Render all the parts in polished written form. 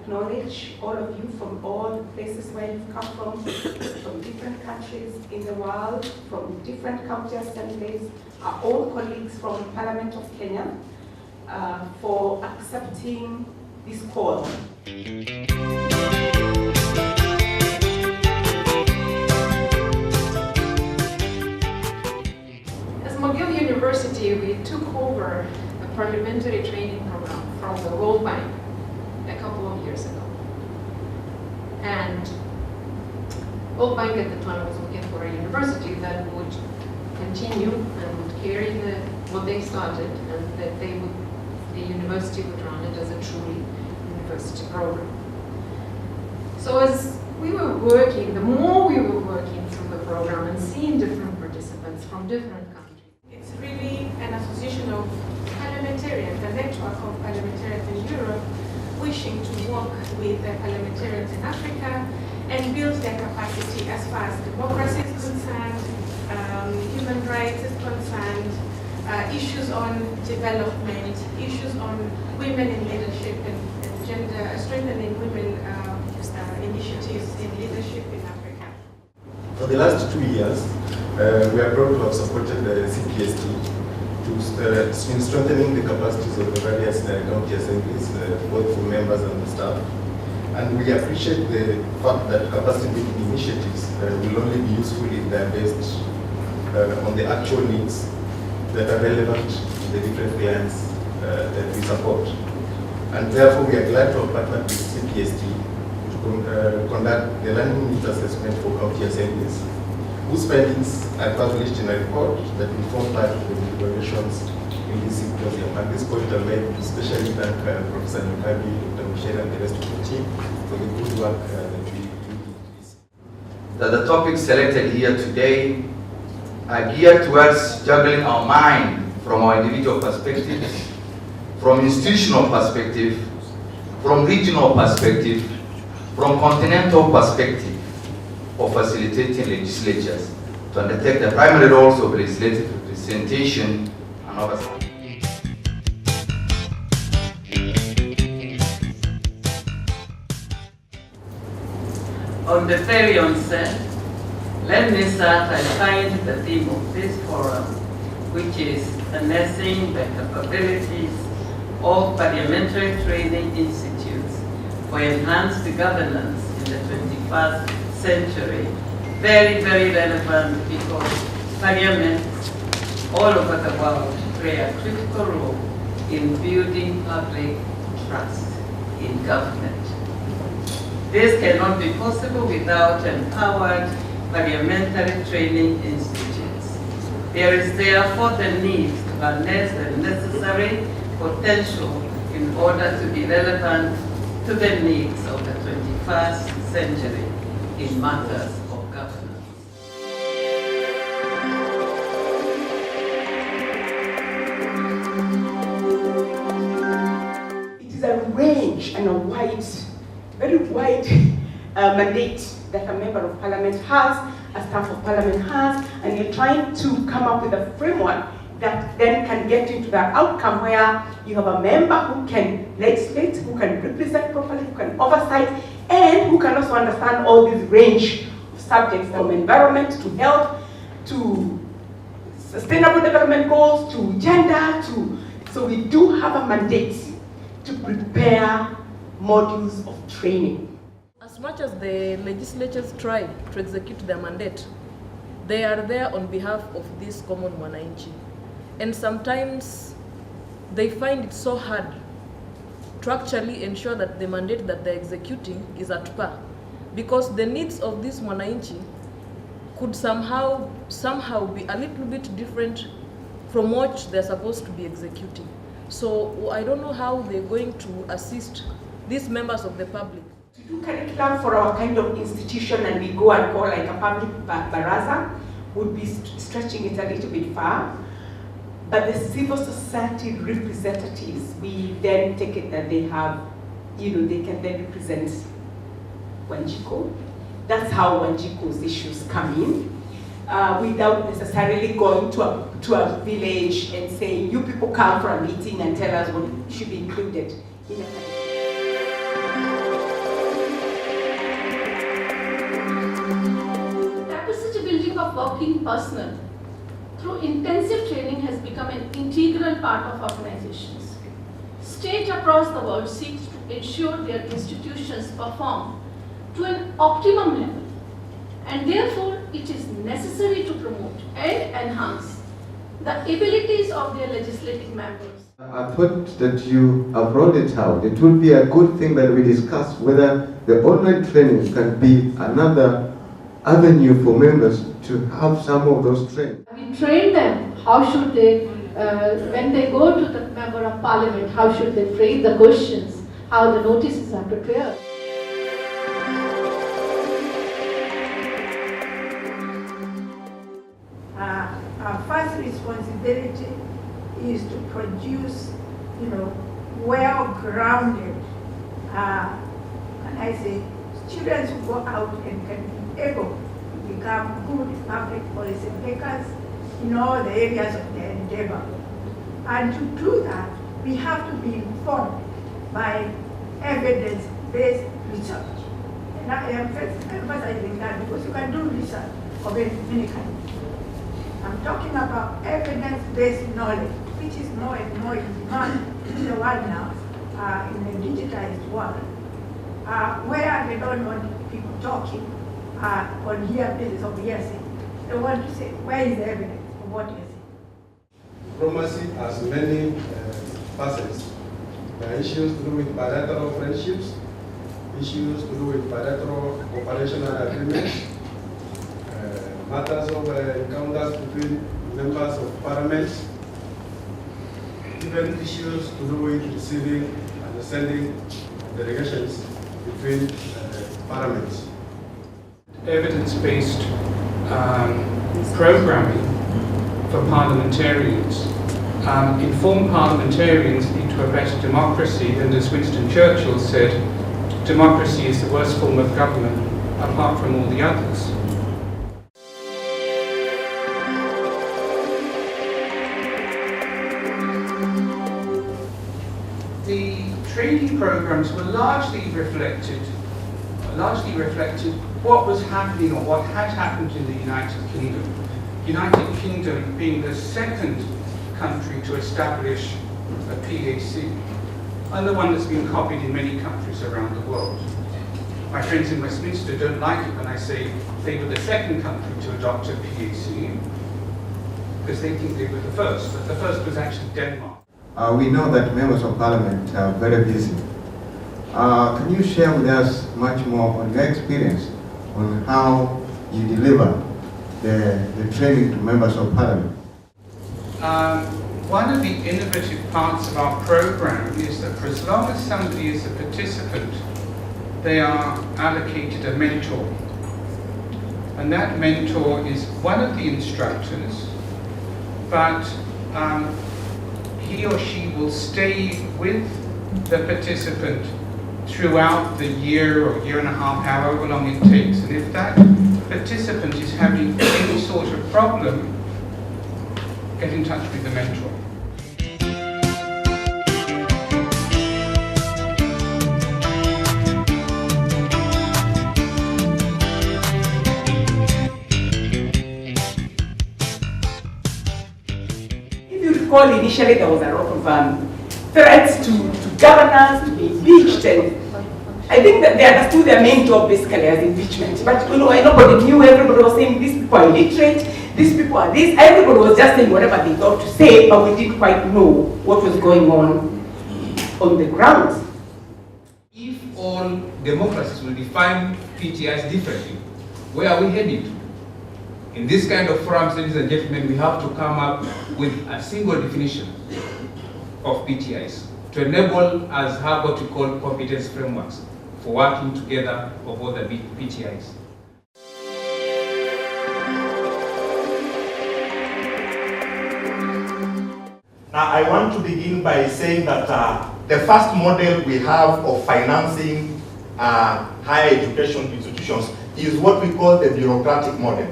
acknowledge all of you from all places where you've come from different countries in the world, from different county assemblies, our own colleagues from the Parliament of Kenya, for accepting this call. As McGill University, we took over a parliamentary training program from the World Bank a couple of years ago. And World Bank at the time was looking for a university that would continue and would carry what they started, and that the university would run it as a truly university program. So as we were working, the more we were working through the program and seeing different participants from different countries. It's really an association of parliamentarians, a network of parliamentarians in Europe wishing to work with the parliamentarians in Africa and build their capacity as far as democracy is concerned, human rights is concerned, issues on development, issues on women in leadership and gender, strengthening women initiatives in leadership in Africa. For the last 2 years, we are proud to have supported the cpst in strengthening the capacities of the various county assemblies, both for members and the staff. And we appreciate the fact that capacity building initiatives will only be useful if they are based on the actual needs that are relevant to the different clients that we support. And therefore, we are glad to have partnered with cpst to conduct the learning needs assessment for county assemblies, whose findings are published in a report that will form part of the deliberations in this symposium. At this point, I'd like to especially thank Professor Nkabi, Dr. Michelle, and the rest of the team for the good work that we do. That the topics selected here today are geared towards juggling our mind from our individual perspectives, from institutional perspective, from regional perspective, from continental perspective, of facilitating legislatures to undertake the primary roles of legislative representation and oversight. On the very onset, let me start by find the theme of this forum, which is harnessing the capabilities of parliamentary training institutes for enhanced governance in the 21st century. Very, very relevant because parliaments all over the world play a critical role in building public trust in government. This cannot be possible without empowered parliamentary training institutes. There is therefore the need to harness the necessary potential in order to be relevant to the needs of the 21st century in matters of governance. It is a range and a wide, very wide mandate that a member of parliament has, a staff of parliament has, and you're trying to come up with a framework that then can get into that outcome where you have a member who can legislate, who can represent properly, who can oversight, and who can also understand all this range of subjects from environment to health to sustainable development goals to gender so we do have a mandate to prepare modules of training. As much as the legislatures try to execute their mandate, they are there on behalf of this common mwananchi. And sometimes they find it so hard to actually ensure that the mandate that they're executing is at par, because the needs of this mwananchi could somehow be a little bit different from what they're supposed to be executing. So I don't know how they're going to assist these members of the public. To do curriculum for our kind of institution and we go and call like a public baraza would be stretching it a little bit far. But the civil society representatives, we then take it that they have, they can then represent Wanjiko. That's how Wanjiko's issues come in, without necessarily going to a village and saying, you people come for a meeting and tell us what should be included in a working personnel through intensive training has become an integral part of organizations. States across the world seek to ensure their institutions perform to an optimum level, and therefore it is necessary to promote and enhance the abilities of their legislative members. I thought that you have rolled it out. It will be a good thing that we discuss whether the online training can be another avenue for members to have some of those trainings. We train them, how should they, when they go to the member of parliament, how should they frame the questions, how the notices are prepared. Our first responsibility is to produce, well-grounded, can I say, students who go out and can be able to become good public policy makers in all the areas of their endeavor. And to do that, we have to be informed by evidence-based research. And I am emphasizing that because you can do research of many kinds. I'm talking about evidence-based knowledge, which is more and more in demand in the world now, in the digitized world, where they don't want people talking on here basis of hearsay. They want to say, where is the evidence of what you're saying? Diplomacy has many facets. There are issues to do with bilateral friendships, issues to do with bilateral operational agreements, matters of encounters between members of parliament, even issues to do with receiving and sending delegations between parliaments. Evidence-based programming for parliamentarians. Informed parliamentarians lead to a better democracy, and as Winston Churchill said, democracy is the worst form of government apart from all the others. The training programs were largely reflected what was happening or what had happened in the United Kingdom. United Kingdom being the second country to establish a PAC, and the one that's been copied in many countries around the world. My friends in Westminster don't like it when I say they were the second country to adopt a PAC, because they think they were the first, but the first was actually Denmark. We know that members of parliament are very busy. Can you share with us much more on your experience on how you deliver the training to members of parliament? One of the innovative parts of our program is that for as long as somebody is a participant, they are allocated a mentor. And that mentor is one of the instructors, but he or she will stay with the participant throughout the year or year and a half, however long it takes. And if that participant is having any sort of problem, get in touch with the mentor. If you recall, initially there was a lot of threats to governors to be impeached, and I think that they understood their main job basically as impeachment. But nobody knew. Everybody was saying these people are illiterate, these people are this. Everybody was just saying whatever they thought to say, but we didn't quite know what was going on the ground. If all democracies will define PTIs differently, where are we heading to? In this kind of forums, ladies and gentlemen, we have to come up with a single definition of PTIs to enable us have what we call competence frameworks for working together of all the PTIs. Now, I want to begin by saying that the first model we have of financing higher education institutions is what we call the bureaucratic model.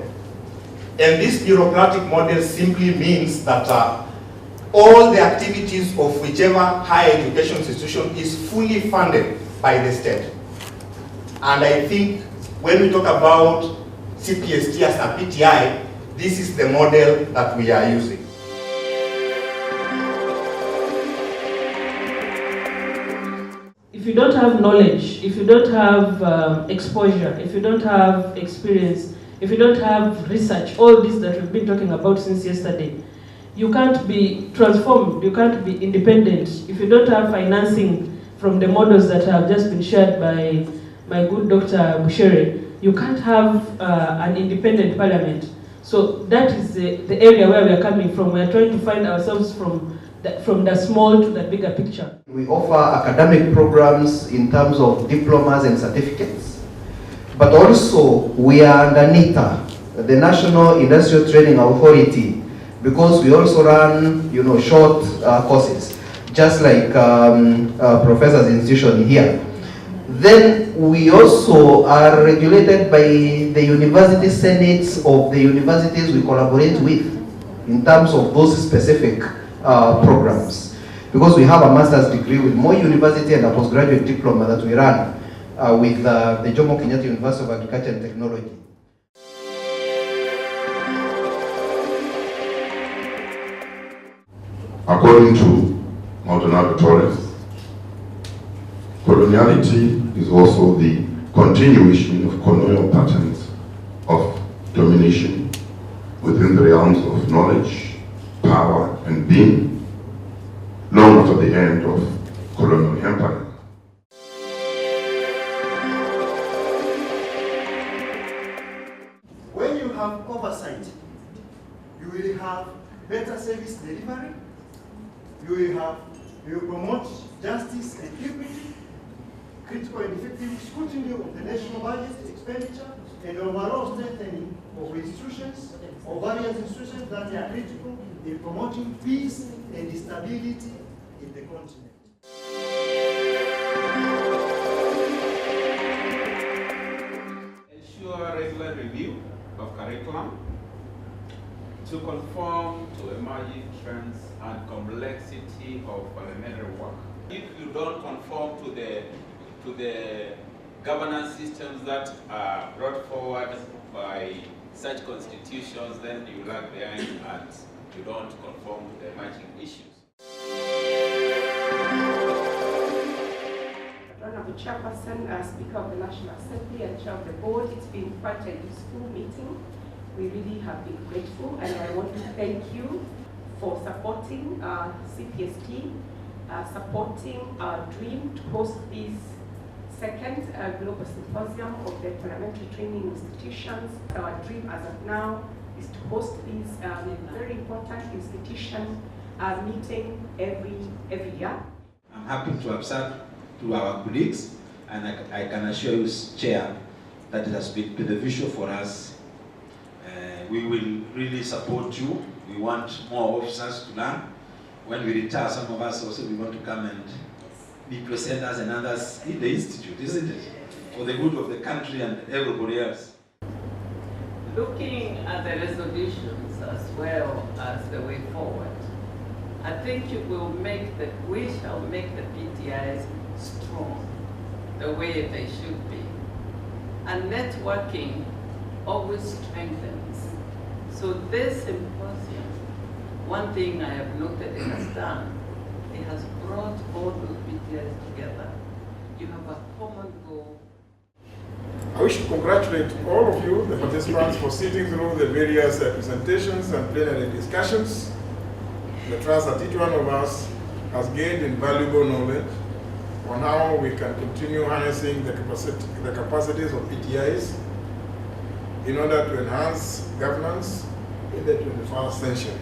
And this bureaucratic model simply means that all the activities of whichever higher education institution is fully funded by the state. And I think when we talk about cpst as a PTI, this is the model that we are using. If you don't have knowledge, if you don't have exposure, if you don't have experience, if you don't have research, all this that we've been talking about since yesterday, you can't be transformed, you can't be independent. If you don't have financing from the models that have just been shared by my good Dr. Bushere, you can't have an independent parliament. So that is the area where we are coming from. We are trying to find ourselves from the small to the bigger picture. We offer academic programs in terms of diplomas and certificates, but also we are under NITA, the National Industrial Training Authority, because we also run, short courses, just like Professor's institution here. Then we also are regulated by the university senates of the universities we collaborate with in terms of those specific programs. Because we have a master's degree with Moi University and a postgraduate diploma that we run with the Jomo Kenyatta University of Agriculture and Technology. According to Maldonado Torres, coloniality is also the continuation of colonial patterns of domination within the realms of knowledge, power, and being, long after the end of colonial empire. When you have oversight, you will have better service delivery, you will promote justice and equity, critical and effective scrutiny of the national budget expenditure, and overall strengthening of institutions, of various institutions that are critical in promoting peace and stability in the continent. Ensure regular review of curriculum to conform to emerging trends and complexity of parliamentary work. If you don't conform to the governance systems that are brought forward by such constitutions, then you lag behind and you don't conform to the emerging issues. Honorable Chairperson, Speaker of the National Assembly and Chair of the Board, it's been quite a useful meeting. We really have been grateful, and I want to thank you for supporting cpst, supporting our dream to host this second Global Symposium of the Parliamentary Training Institutions. Our dream as of now is to host this very important institution meeting every year. I'm happy to observe to our colleagues, and I can assure you, Chair, that it has been beneficial for us. We will really support you. We want more officers to learn. When we retire, some of us also we want to come and be presenters and others in the institute, isn't it? For the good of the country and everybody else. Looking at the resolutions as well as the way forward, I think we shall make the PTIs strong the way they should be. And networking always strengthens. So this symposium, one thing I have noted it has done, it has brought all those PTIs together. You have a common goal. I wish to congratulate all of you, the participants, for sitting through the various presentations and plenary discussions. I trust that each one of us has gained invaluable knowledge on how we can continue harnessing the capacities of PTIs in order to enhance governance in the 21st century.